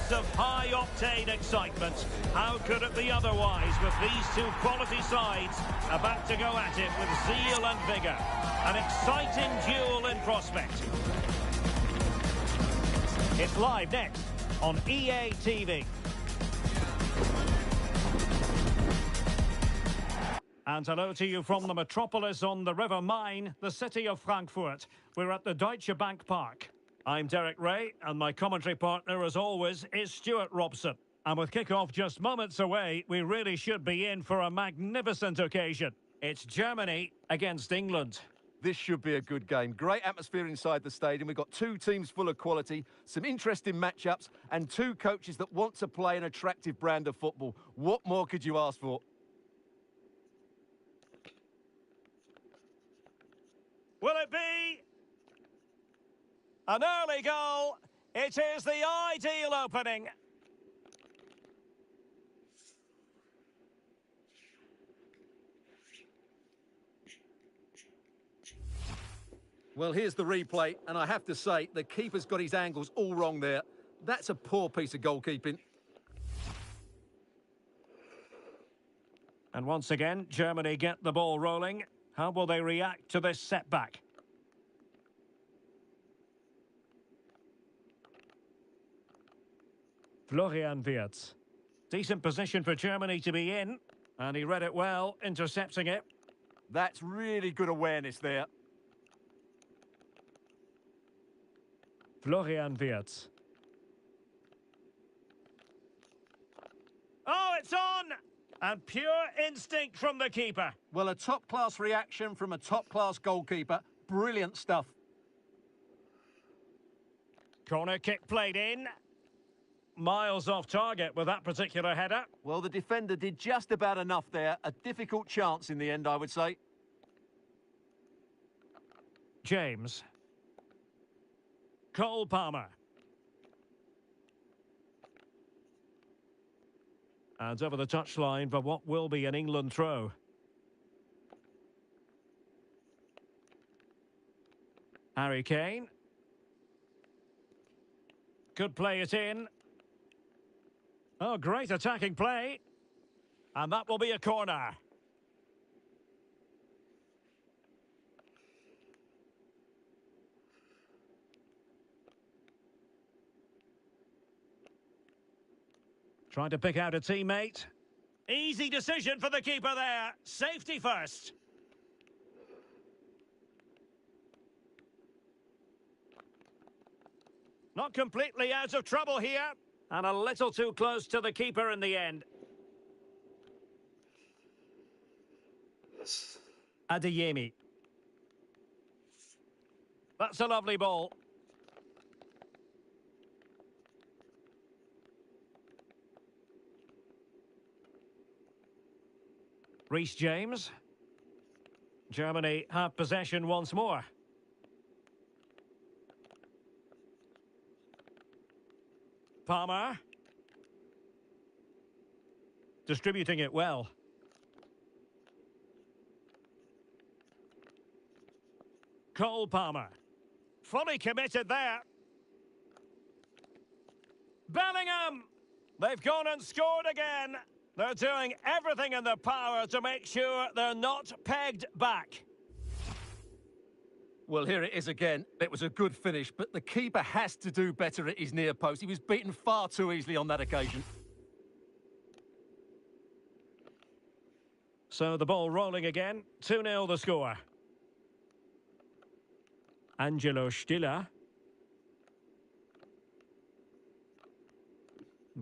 Lots of high-octane excitement. How could it be otherwise with these two quality sides about to go at it with zeal and vigour? An exciting duel in prospect. It's live next on EA TV. And hello to you from the metropolis on the River Main, the city of Frankfurt. We're at the Deutsche Bank Park. I'm Derek Ray, and my commentary partner, as always, is Stuart Robson. And with kick-off just moments away, we really should be in for a magnificent occasion. It's Germany against England. This should be a good game. Great atmosphere inside the stadium. We've got two teams full of quality, some interesting matchups, and two coaches that want to play an attractive brand of football. What more could you ask for? Will it be an early goal? It is the ideal opening. Well, here's the replay, and I have to say, the keeper's got his angles all wrong there. That's a poor piece of goalkeeping. And once again, Germany get the ball rolling. How will they react to this setback? Florian Wirtz. Decent position for Germany to be in. And he read it well, intercepting it. That's really good awareness there. Florian Wirtz. Oh, it's on! And pure instinct from the keeper. Well, a top-class reaction from a top-class goalkeeper. Brilliant stuff. Corner kick played in. Miles off target with that particular header. Well, the defender did just about enough there. A difficult chance in the end, I would say. James. Cole Palmer. And over the touchline for what will be an England throw. Harry Kane. Could play it in. Oh, great attacking play. And that will be a corner. Trying to pick out a teammate. Easy decision for the keeper there. Safety first. Not completely out of trouble here. And a little too close to the keeper in the end. Adeyemi. That's a lovely ball. Reece James. Germany have possession once more. Palmer. Distributing it well. Cole Palmer. Fully committed there. Bellingham. They've gone and scored again. They're doing everything in their power to make sure they're not pegged back. Well, here it is again. It was a good finish, but the keeper has to do better at his near post. He was beaten far too easily on that occasion. So the ball rolling again. 2-0 the score. Angelo Stiller.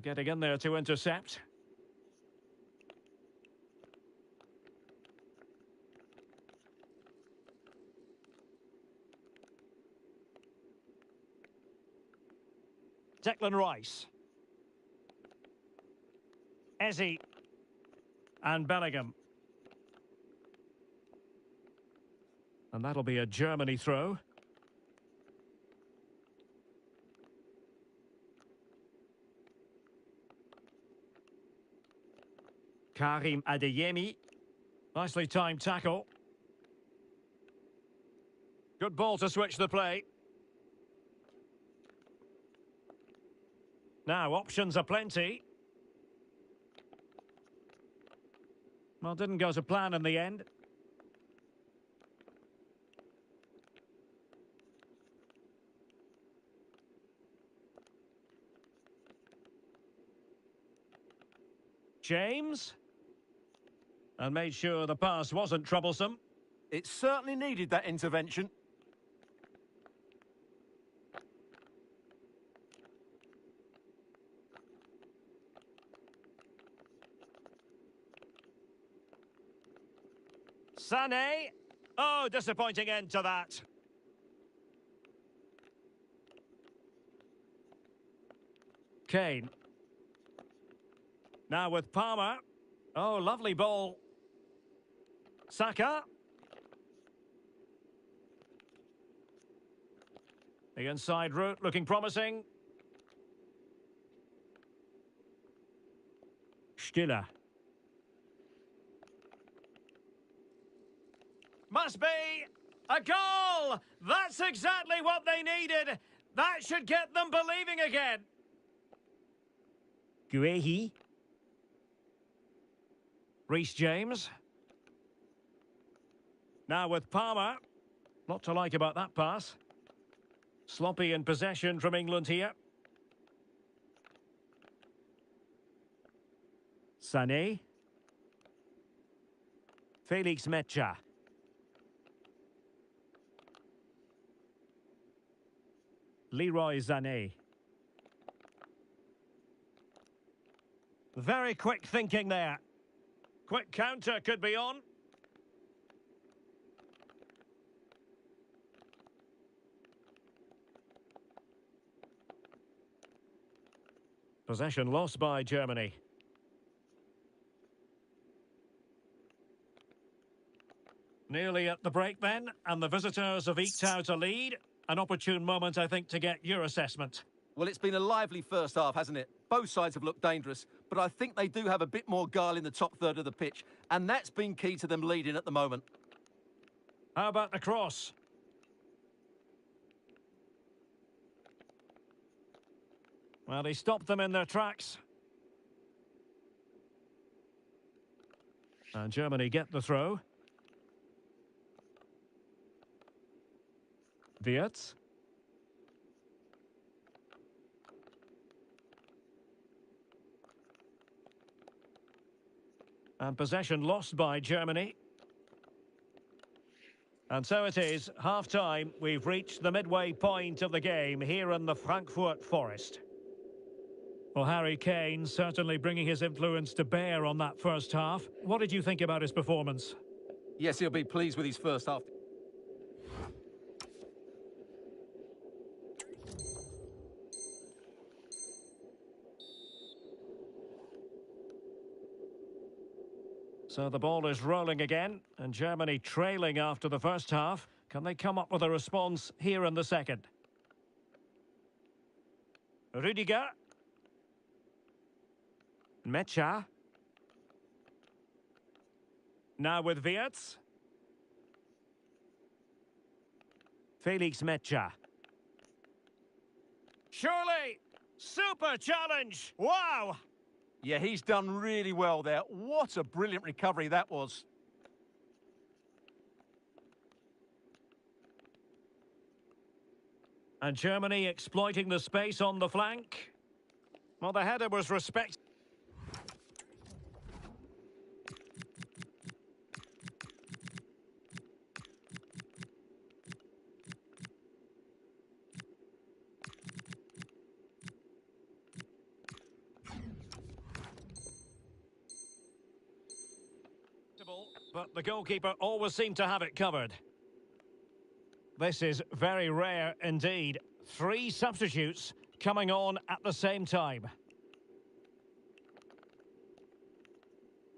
Getting in there to intercept. Declan Rice. Eze. And Bellingham. And that'll be a Germany throw. Karim Adeyemi. Nicely timed tackle. Good ball to switch the play. Now, options are plenty. Well, didn't go to plan in the end. James. And made sure the pass wasn't troublesome. It certainly needed that intervention. Sané. Oh, disappointing end to that. Kane. Now with Palmer. Oh, lovely ball. Saka. The inside route looking promising. Stiller. Must be a goal! That's exactly what they needed. That should get them believing again. Guehi. Reece James. Now with Palmer. Lot to like about that pass. Sloppy in possession from England here. Sané. Fc26. Leroy Sané. Very quick thinking there. Quick counter could be on. Possession lost by Germany. Nearly at the break then, and the visitors have eked out a lead. An opportune moment, I think, to get your assessment. Well, it's been a lively first half, hasn't it? Both sides have looked dangerous, but I think they do have a bit more guile in the top third of the pitch, and that's been key to them leading at the moment. How about the cross? Well, he stopped them in their tracks. And Germany get the throw. Wirtz. And possession lost by Germany. And so it is, half-time. We've reached the midway point of the game here in the Frankfurt Forest. Well, Harry Kane certainly bringing his influence to bear on that first half. What did you think about his performance? Yes, he'll be pleased with his first half. So the ball is rolling again, and Germany trailing after the first half. Can they come up with a response here in the second? Rüdiger. Mecha. Now with Wirtz. Fc26. Surely! Super challenge! Wow! Yeah, he's done really well there. What a brilliant recovery that was. And Germany exploiting the space on the flank. Well, the header was respected. But the goalkeeper always seemed to have it covered. This is very rare indeed. 3 substitutes coming on at the same time.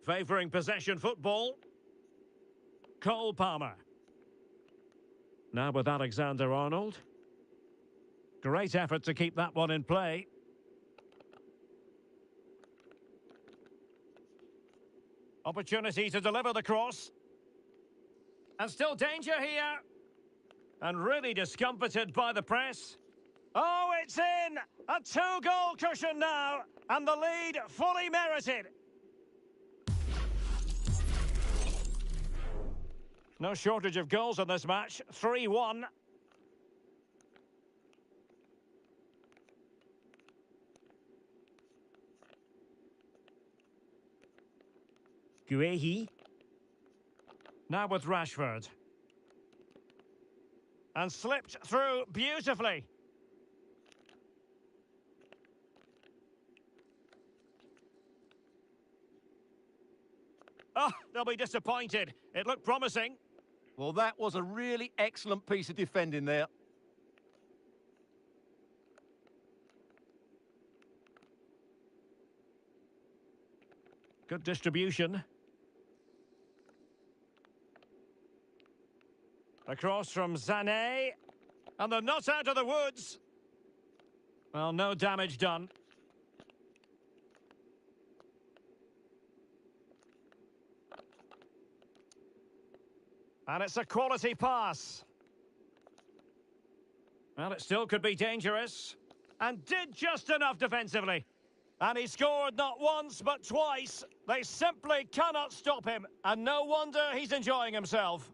Favouring possession football. Cole Palmer. Now with Alexander-Arnold. Great effort to keep that one in play. Opportunity to deliver the cross. And still danger here. And really discomfited by the press. Oh, it's in! A two-goal cushion now, and the lead fully merited. No shortage of goals in this match. 3-1. Guehi. Now with Rashford. And slipped through beautifully. Oh, they'll be disappointed. It looked promising. Well, that was a really excellent piece of defending there. Good distribution. Across from Sané. And they're not out of the woods. Well, no damage done. And it's a quality pass. Well, it still could be dangerous. And did just enough defensively. And he scored not once, but twice. They simply cannot stop him. And no wonder he's enjoying himself.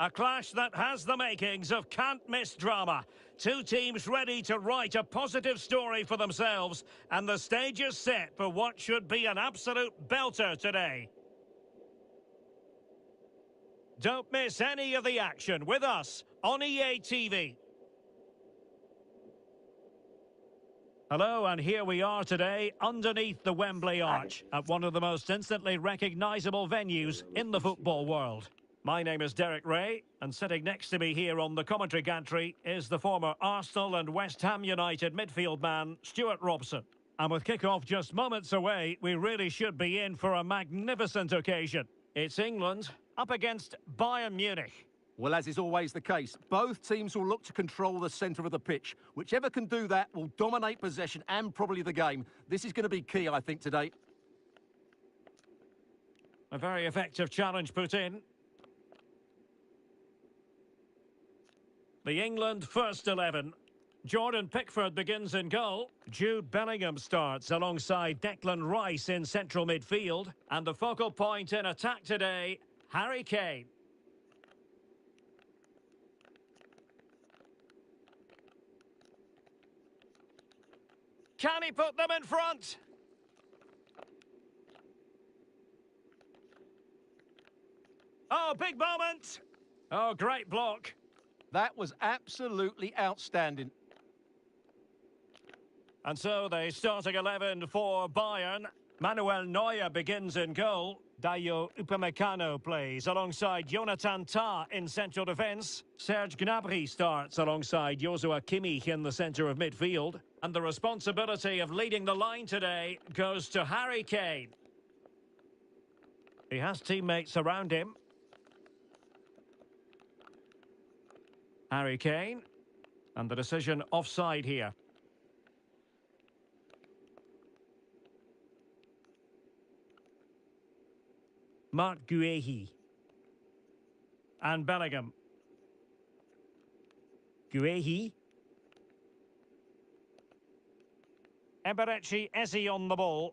A clash that has the makings of can't-miss drama. Two teams ready to write a positive story for themselves, and the stage is set for what should be an absolute belter today. Don't miss any of the action with us on EA TV. Hello, and here we are today underneath the Wembley Arch at one of the most instantly recognisable venues in the football world. My name is Derek Ray, and sitting next to me here on the commentary gantry is the former Arsenal and West Ham United midfield man, Stuart Robson. And with kick-off just moments away, we really should be in for a magnificent occasion. It's England up against Bayern Munich. Well, as is always the case, both teams will look to control the centre of the pitch. Whichever can do that will dominate possession and probably the game. This is going to be key, I think, today. A very effective challenge put in. The England first 11. Jordan Pickford begins in goal. Jude Bellingham starts alongside Declan Rice in central midfield. And the focal point in attack today, Harry Kane. Can he put them in front? Oh, big moment. Oh, great block. That was absolutely outstanding. And so the starting 11 for Bayern. Manuel Neuer begins in goal. Dayo Upamecano plays alongside Jonathan Tah in central defence. Serge Gnabry starts alongside Joshua Kimmich in the centre of midfield. And the responsibility of leading the line today goes to Harry Kane. He has teammates around him. Harry Kane. And the decision offside here. Marc Guehi. And Bellingham. Guehi. Eberechi Eze on the ball.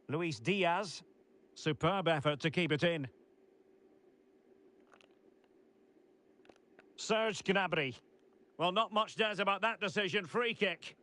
Luis Diaz. Superb effort to keep it in. Serge Gnabry. Well, not much doubt about that decision. Free kick.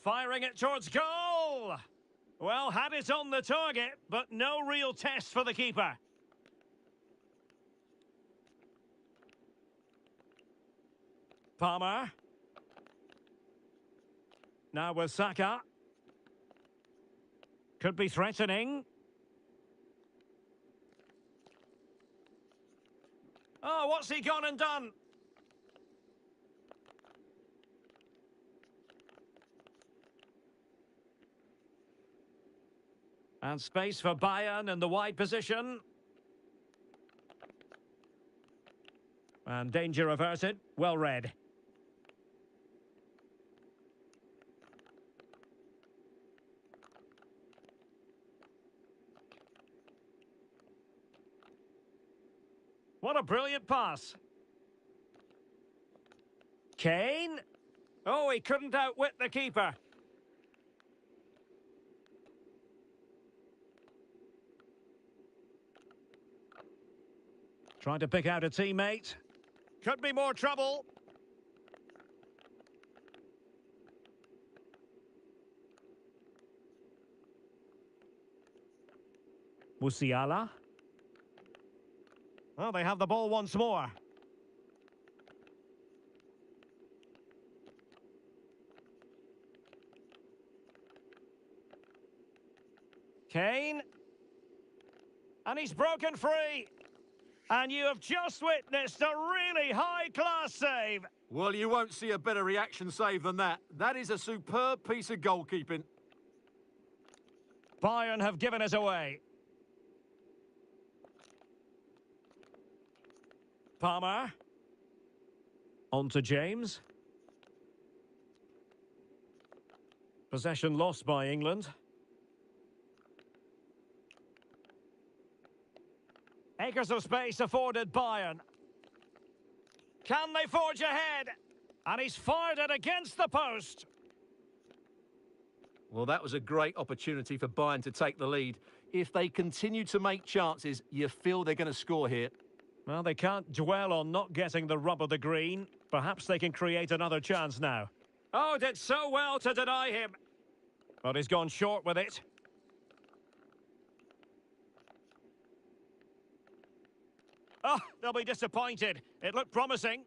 Firing it towards goal. Well, had it on the target, but no real test for the keeper. Palmer. Now with Saka. Could be threatening. Oh, what's he gone and done? And space for Bayern in the wide position. And danger averted. Well read. What a brilliant pass. Kane. Oh, he couldn't outwit the keeper. Trying to pick out a teammate. Could be more trouble. Musiala. Well, they have the ball once more. Kane. And he's broken free. And you have just witnessed a really high-class save. Well, you won't see a better reaction save than that. That is a superb piece of goalkeeping. Bayern have given it away. Palmer. On to James. Possession lost by England. Acres of space afforded Bayern. Can they forge ahead? And he's fired it against the post. Well, that was a great opportunity for Bayern to take the lead. If they continue to make chances, you feel they're going to score here. Well, they can't dwell on not getting the rub of the green. Perhaps they can create another chance now. Oh, did so well to deny him. But he's gone short with it. Oh, they'll be disappointed. It looked promising.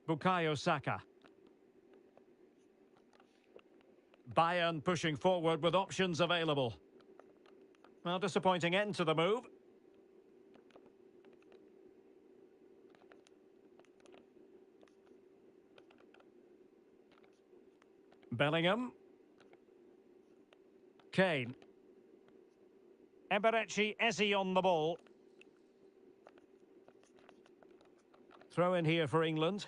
Bukayo Saka. Bayern pushing forward with options available. Well, disappointing end to the move. Bellingham. Kane. Eberechi Eze on the ball. Throw in here for England.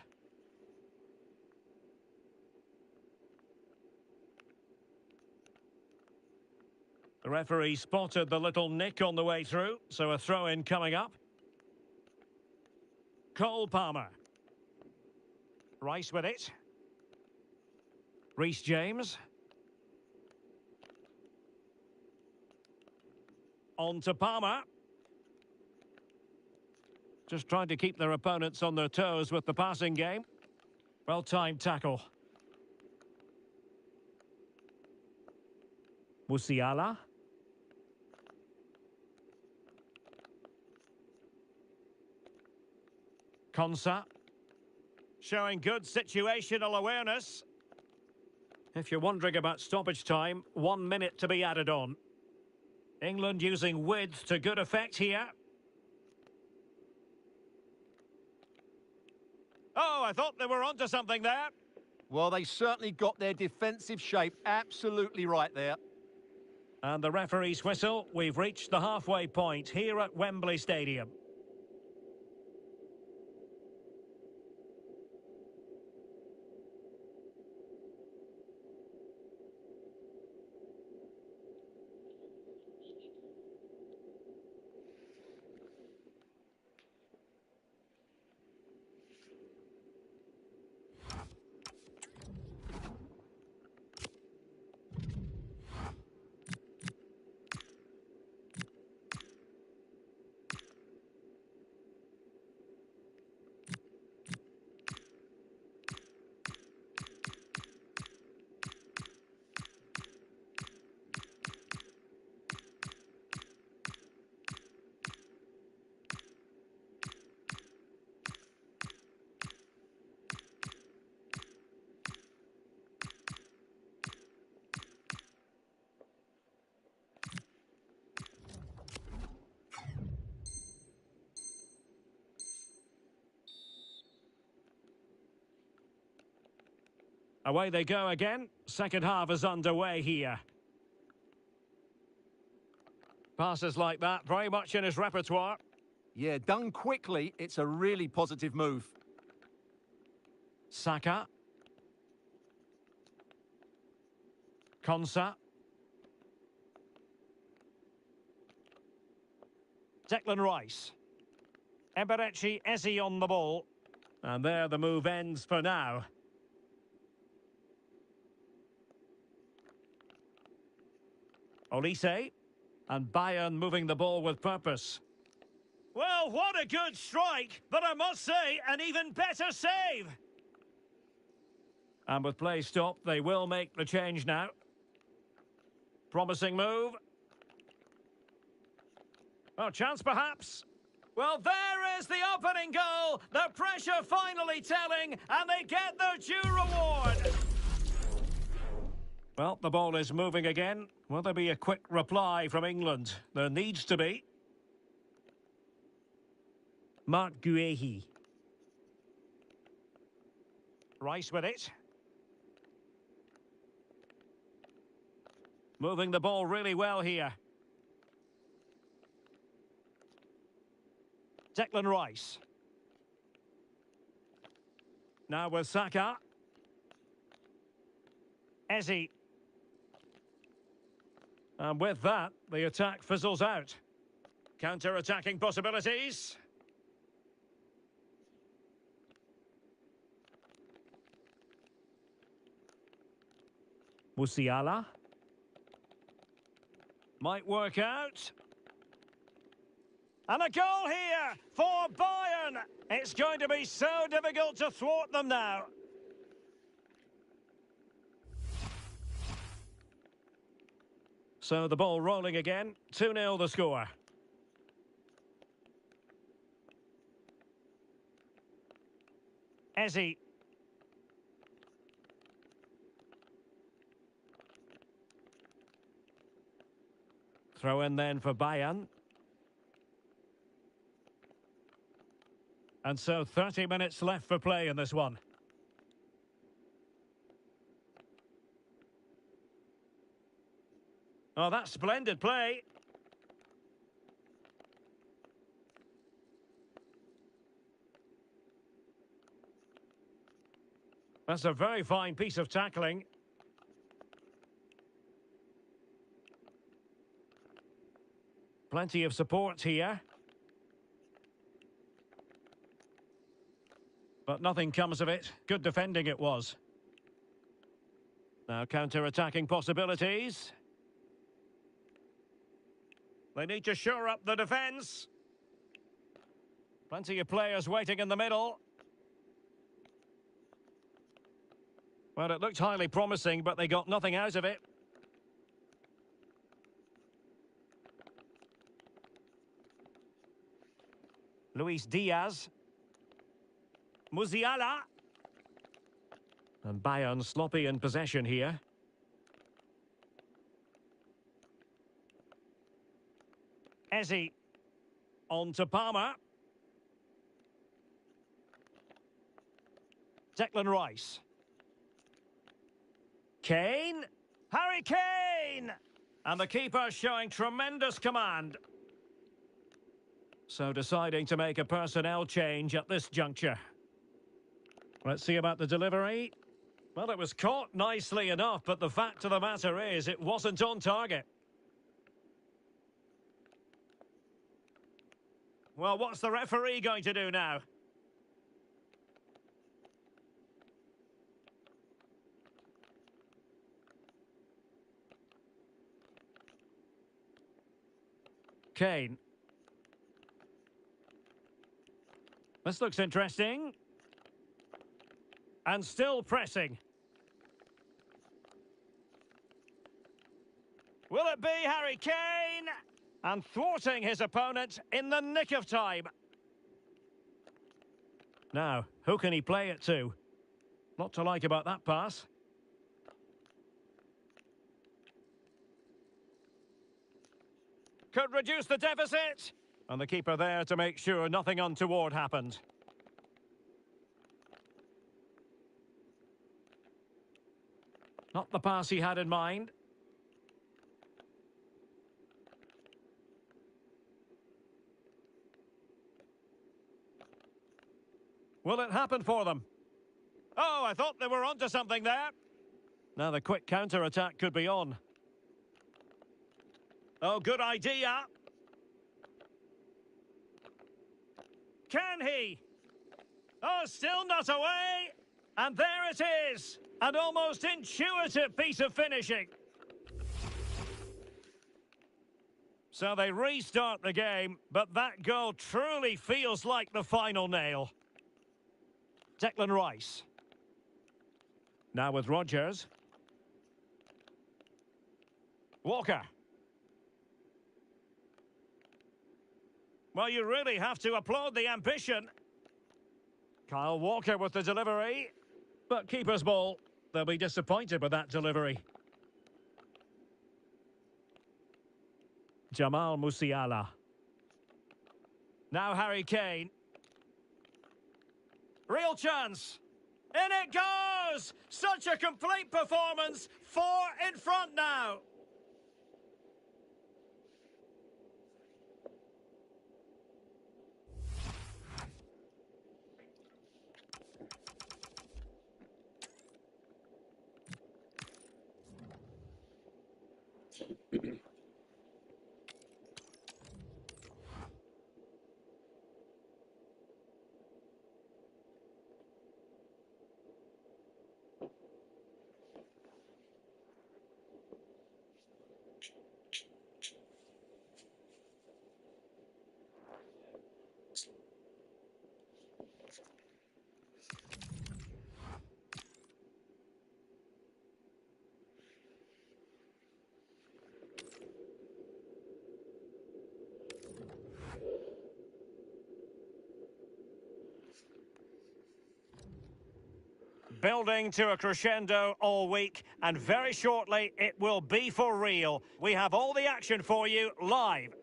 The referee spotted the little nick on the way through, so a throw-in coming up. Cole Palmer. Rice with it. Reece James. On to Palmer. Just trying to keep their opponents on their toes with the passing game. Well-timed tackle. Musiala. Konsa. Showing good situational awareness. If you're wondering about stoppage time, 1 minute to be added on. England using width to good effect here. Oh, I thought they were onto something there. Well, they certainly got their defensive shape absolutely right there. And the referee's whistle. We've reached the halfway point here at Wembley Stadium. Away they go again. Second half is underway here. Passes like that, very much in his repertoire. Yeah, done quickly, it's a really positive move. Saka. Konsa. Declan Rice. Eberechi Eze on the ball. And there the move ends for now. Olise. And Bayern moving the ball with purpose. Well, what a good strike, but I must say, an even better save. And with play stopped, they will make the change now. Promising move. Oh, chance perhaps. Well, there is the opening goal. The pressure finally telling, and they get their due reward. Well, the ball is moving again. Will there be a quick reply from England? There needs to be. Mark Guehi. Rice with it. Moving the ball really well here. Declan Rice. Now with Saka. Eze. And with that, the attack fizzles out. Counter-attacking possibilities. Musiala. Might work out. And a goal here for Bayern. It's going to be so difficult to thwart them now. So the ball rolling again. 2-0 the score. Eze. Throw in then for Bayern. And so 30 minutes left for play in this one. Oh, that's splendid play. That's a very fine piece of tackling. Plenty of support here. But nothing comes of it. Good defending it was. Now counter-attacking possibilities. They need to shore up the defence. Plenty of players waiting in the middle. Well, it looked highly promising, but they got nothing out of it. Luis Diaz. Musiala. And Bayern sloppy in possession here. Eze. On to Palmer. Declan Rice. Kane. Harry Kane! And the keeper showing tremendous command. So deciding to make a personnel change at this juncture. Let's see about the delivery. Well, it was caught nicely enough, but the fact of the matter is it wasn't on target. Well, what's the referee going to do now? Kane. This looks interesting. And still pressing. Will it be Harry Kane? And thwarting his opponent in the nick of time. Now, who can he play it to? Not to like about that pass. Could reduce the deficit. And the keeper there to make sure nothing untoward happened. Not the pass he had in mind. Will it happen for them? Oh, I thought they were onto something there. Now the quick counter-attack could be on. Oh, good idea. Can he? Oh, still not away. And there it is. An almost intuitive piece of finishing. So they restart the game, but that goal truly feels like the final nail. Declan Rice. Now with Rodgers. Walker. Well, you really have to applaud the ambition. Kyle Walker with the delivery. But keeper's ball. They'll be disappointed with that delivery. Jamal Musiala. Now Harry Kane. Real chance. In it goes! Such a complete performance. 4 in front now. Building to a crescendo all week, and very shortly it will be for real. We have all the action for you live.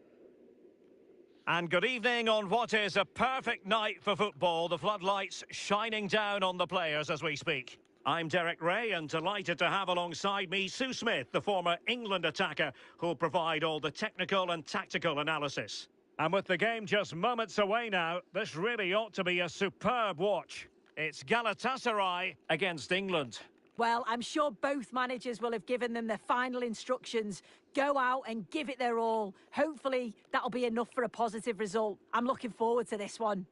And good evening on what is a perfect night for football. The floodlights shining down on the players as we speak. I'm Derek Ray, and delighted to have alongside me Sue Smith, the former England attacker, who'll provide all the technical and tactical analysis. And with the game just moments away now, this really ought to be a superb watch. It's Galatasaray against England. Well, I'm sure both managers will have given them their final instructions. Go out and give it their all. Hopefully, that'll be enough for a positive result. I'm looking forward to this one.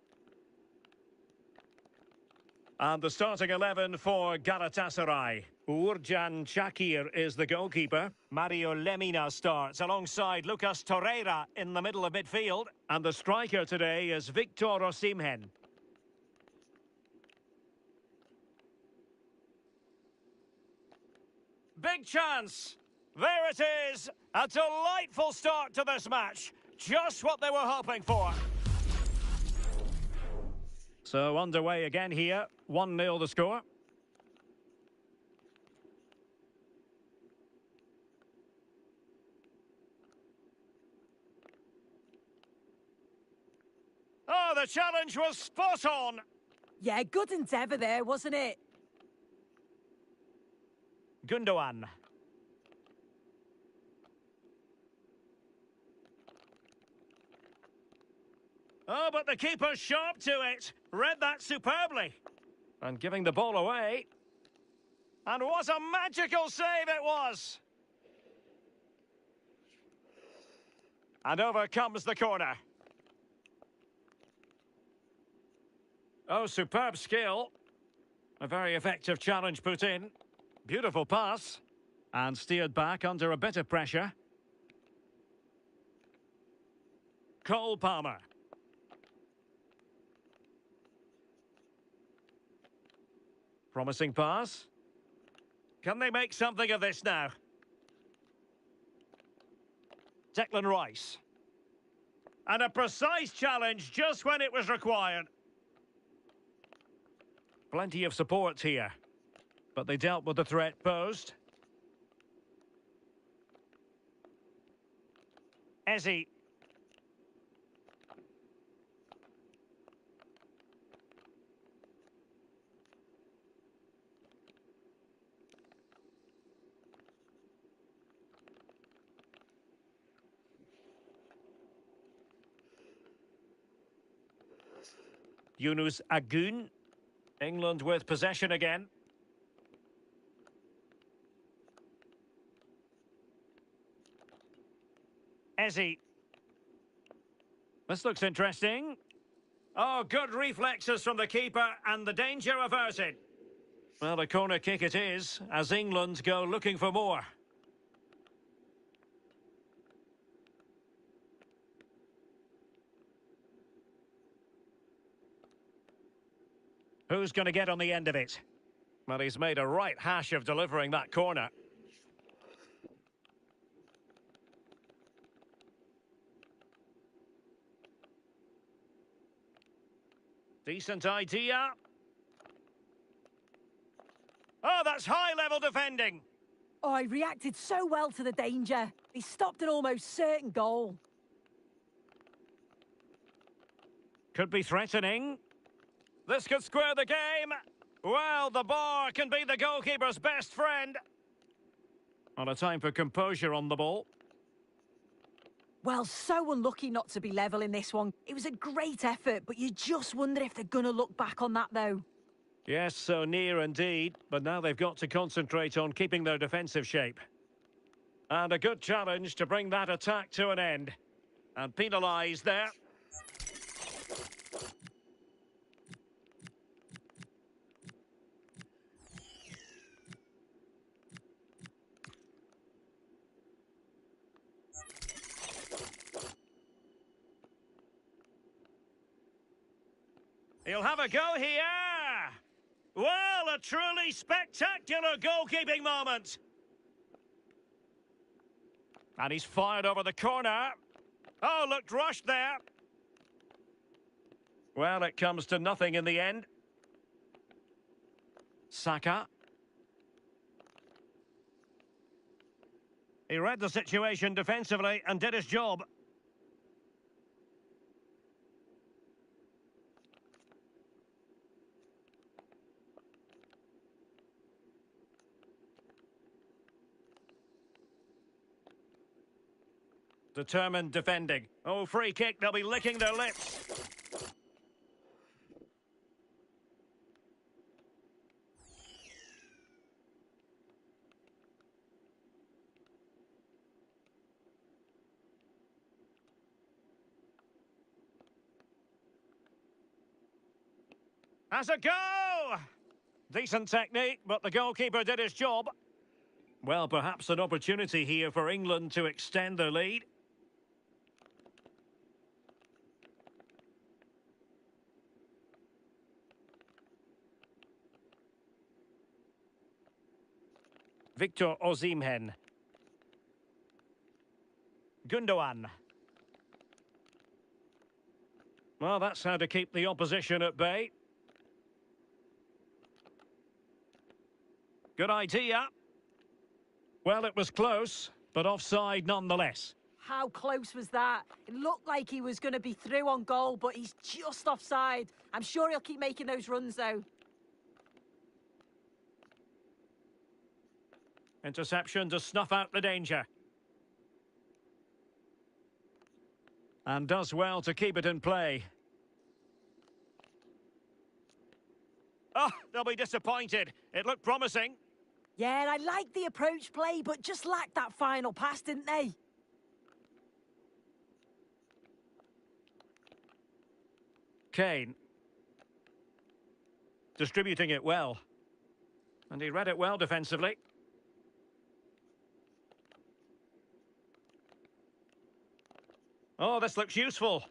And the starting 11 for Galatasaray. Uğurcan Çakır is the goalkeeper. Mario Lemina starts alongside Lucas Torreira in the middle of midfield. And the striker today is Victor Osimhen. Big chance. There it is. A delightful start to this match. Just what they were hoping for. So underway again here. 1-0 the score. Oh, the challenge was spot on. Yeah, good endeavour there, wasn't it? Gundogan. Oh, but the keeper's sharp to it. Read that superbly. And giving the ball away. And what a magical save it was. And over comes the corner. Oh, superb skill. A very effective challenge put in. Beautiful pass. And steered back under a bit of pressure. Cole Palmer. Promising pass. Can they make something of this now? Declan Rice. And a precise challenge just when it was required. Plenty of support here. But they dealt with the threat posed. Eze. Yunus Agun. England with possession again. Ezzy. This looks interesting. Oh, good reflexes from the keeper and the danger averted. Well, a corner kick it is, as England go looking for more. Who's going to get on the end of it? Well, he's made a right hash of delivering that corner. Decent idea. Oh, that's high-level defending. Oh, he reacted so well to the danger. He stopped an almost certain goal. Could be threatening. This could square the game. Well, the bar can be the goalkeeper's best friend. On a time for composure on the ball. Well, so unlucky not to be level in this one. It was a great effort, but you just wonder if they're going to look back on that, though. Yes, so near indeed, but now they've got to concentrate on keeping their defensive shape. And a good challenge to bring that attack to an end. And penalised there. He'll have a go here. Well, a truly spectacular goalkeeping moment. And he's fired over the corner. Oh, looked rushed there. Well, it comes to nothing in the end. Saka. He read the situation defensively and did his job. Determined defending. Oh, free kick, they'll be licking their lips. Has a go! Decent technique, but the goalkeeper did his job. Well, perhaps an opportunity here for England to extend their lead. Victor Osimhen. Gundogan. Well, that's how to keep the opposition at bay. Good idea. Well, it was close, but offside nonetheless. How close was that? It looked like he was going to be through on goal, but he's just offside. I'm sure he'll keep making those runs, though. Interception to snuff out the danger. And does well to keep it in play. Oh, they'll be disappointed. It looked promising. Yeah, I liked the approach play, but just lacked that final pass, didn't they? Kane. Distributing it well. And he read it well defensively. Oh, this looks useful.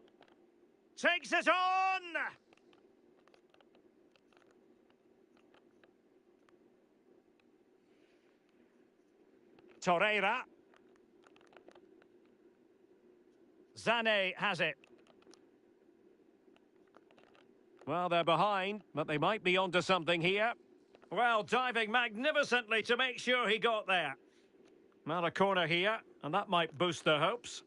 Takes it on! Torreira. Zane has it. Well, they're behind, but they might be onto something here. Well, diving magnificently to make sure he got there. Not a corner here, and that might boost their hopes.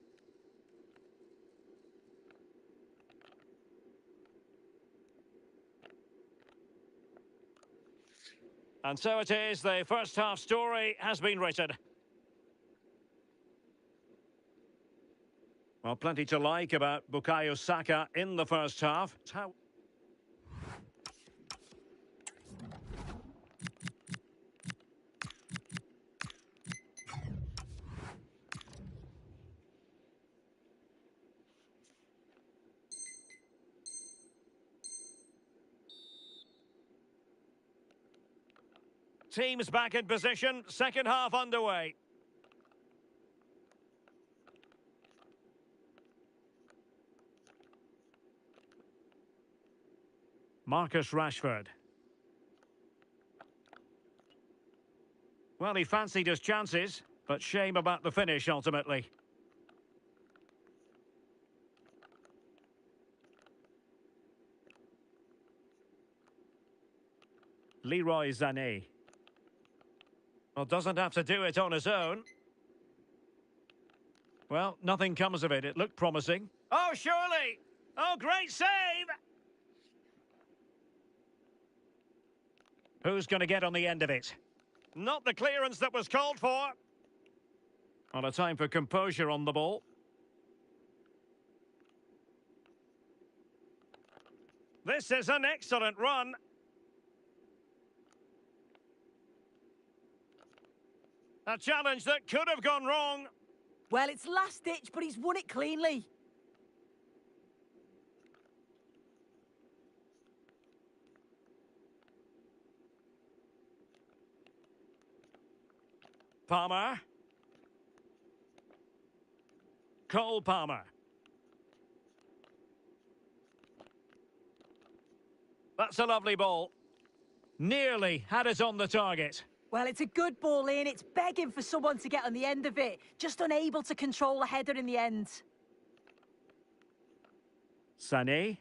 And so it is, the first half story has been written. Well, plenty to like about Bukayo Saka in the first half. Teams back in position, second half underway. Marcus Rashford. Well, he fancied his chances, but shame about the finish ultimately. Leroy Sané. Well, doesn't have to do it on his own. Well, nothing comes of it. It looked promising. Oh, surely! Oh, great save! Who's going to get on the end of it? Not the clearance that was called for. On a time for composure on the ball. This is an excellent run. A challenge that could have gone wrong. Well, it's last ditch, but he's won it cleanly. Palmer. Cole Palmer. That's a lovely ball. Nearly had it on the target. Well, it's a good ball in. It's begging for someone to get on the end of it. Just unable to control the header in the end. Sané.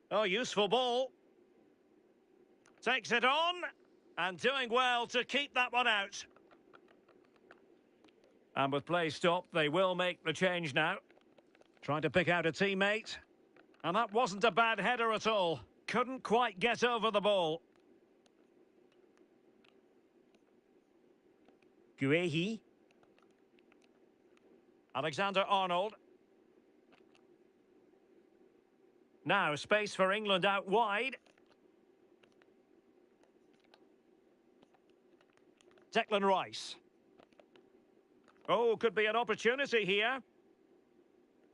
Oh, useful ball. Takes it on. And doing well to keep that one out. And with play stopped, they will make the change now. Trying to pick out a teammate. And that wasn't a bad header at all. Couldn't quite get over the ball. Guehi. Alexander-Arnold. Now, space for England out wide. Declan Rice. Oh, could be an opportunity here.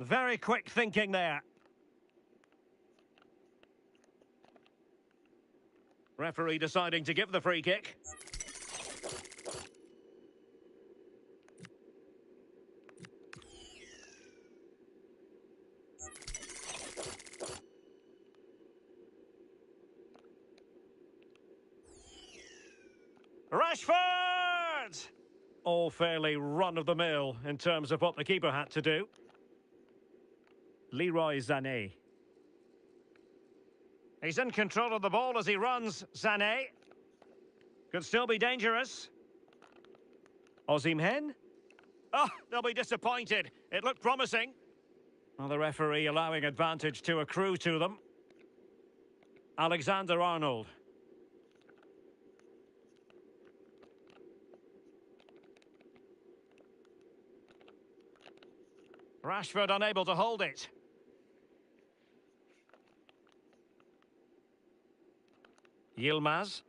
Very quick thinking there. Referee deciding to give the free kick. Rashford! All fairly run-of-the-mill in terms of what the keeper had to do. Leroy Sané. He's in control of the ball as he runs, Sané. Could still be dangerous. Osimhen. Oh, they'll be disappointed. It looked promising. Well, the referee allowing advantage to accrue to them. Alexander-Arnold. Rashford unable to hold it. Yilmaz.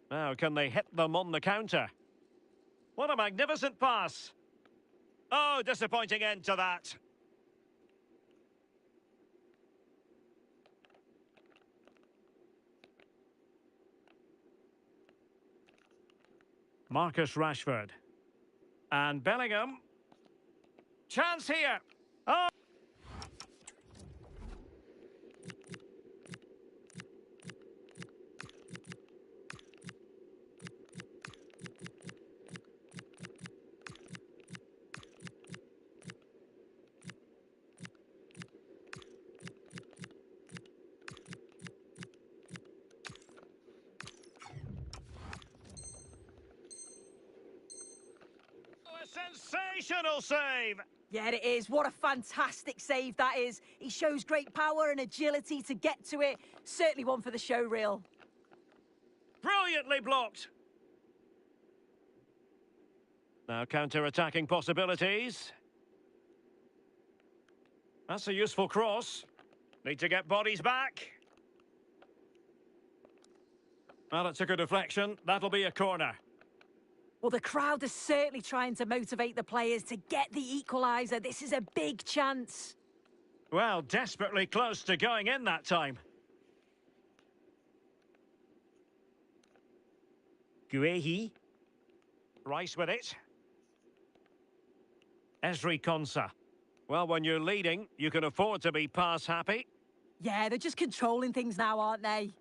Now, can they hit them on the counter? What a magnificent pass. Oh, disappointing end to that. Marcus Rashford. And Bellingham. Chance here. Oh! Sensational save! Yeah, it is. What a fantastic save that is. He shows great power and agility to get to it. Certainly one for the show reel. Brilliantly blocked. Now counter-attacking possibilities. That's a useful cross. Need to get bodies back. Well, it took a deflection. That'll be a corner. Well, the crowd is certainly trying to motivate the players to get the equaliser. This is a big chance. Well, desperately close to going in that time. Guehi. Rice with it. Esri Konsa. Well, when you're leading, you can afford to be pass happy. Yeah, they're just controlling things now, aren't they?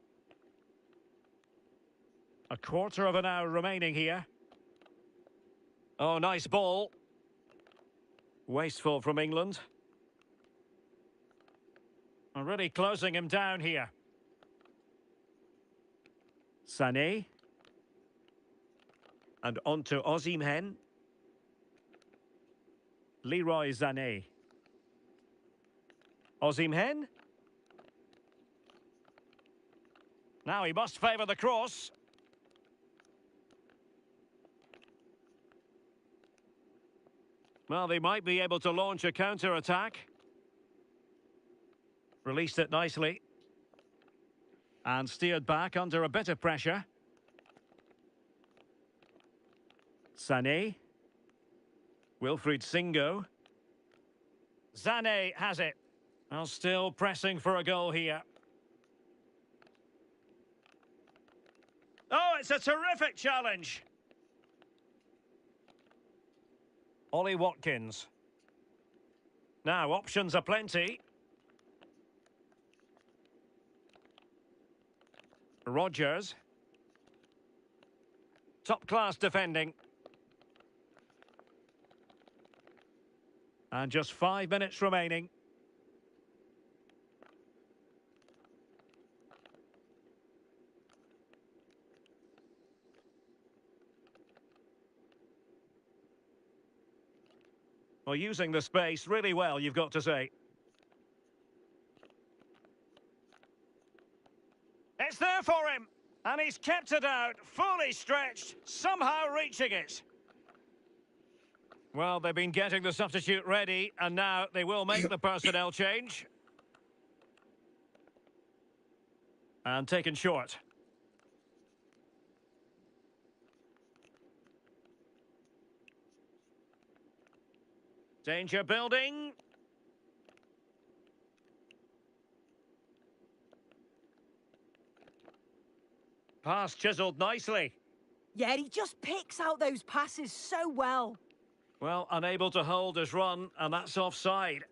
A quarter of an hour remaining here. Oh, nice ball. Wasteful from England. Already closing him down here. Sané. And on to Osimhen. Leroy Sané. Osimhen. Now he must favour the cross. Well, they might be able to launch a counter-attack. Released it nicely. And steered back under a bit of pressure. Sané. Wilfried Singo. Sané has it. Well, still pressing for a goal here. Oh, it's a terrific challenge. Ollie Watkins. Now, options are plenty. Rodgers. Top-class defending. And just 5 minutes remaining. Well, using the space really well, you've got to say. It's there for him, and he's kept it out, fully stretched, somehow reaching it. Well, they've been getting the substitute ready, and now they will make the personnel change. And taken short. Danger building. Pass chiselled nicely. Yeah, he just picks out those passes so well. Well, unable to hold his run, and that's offside.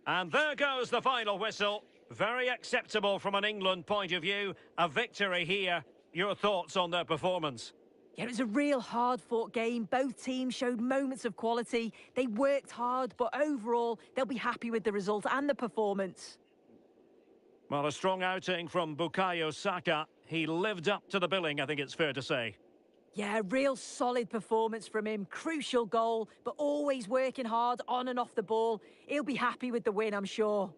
And there goes the final whistle. Very acceptable from an England point of view. A victory here. Your thoughts on their performance? Yeah, it was a real hard-fought game. Both teams showed moments of quality. They worked hard, but overall, they'll be happy with the result and the performance. Well, a strong outing from Bukayo Saka. He lived up to the billing, I think it's fair to say. Yeah, real solid performance from him. Crucial goal, but always working hard on and off the ball. He'll be happy with the win, I'm sure.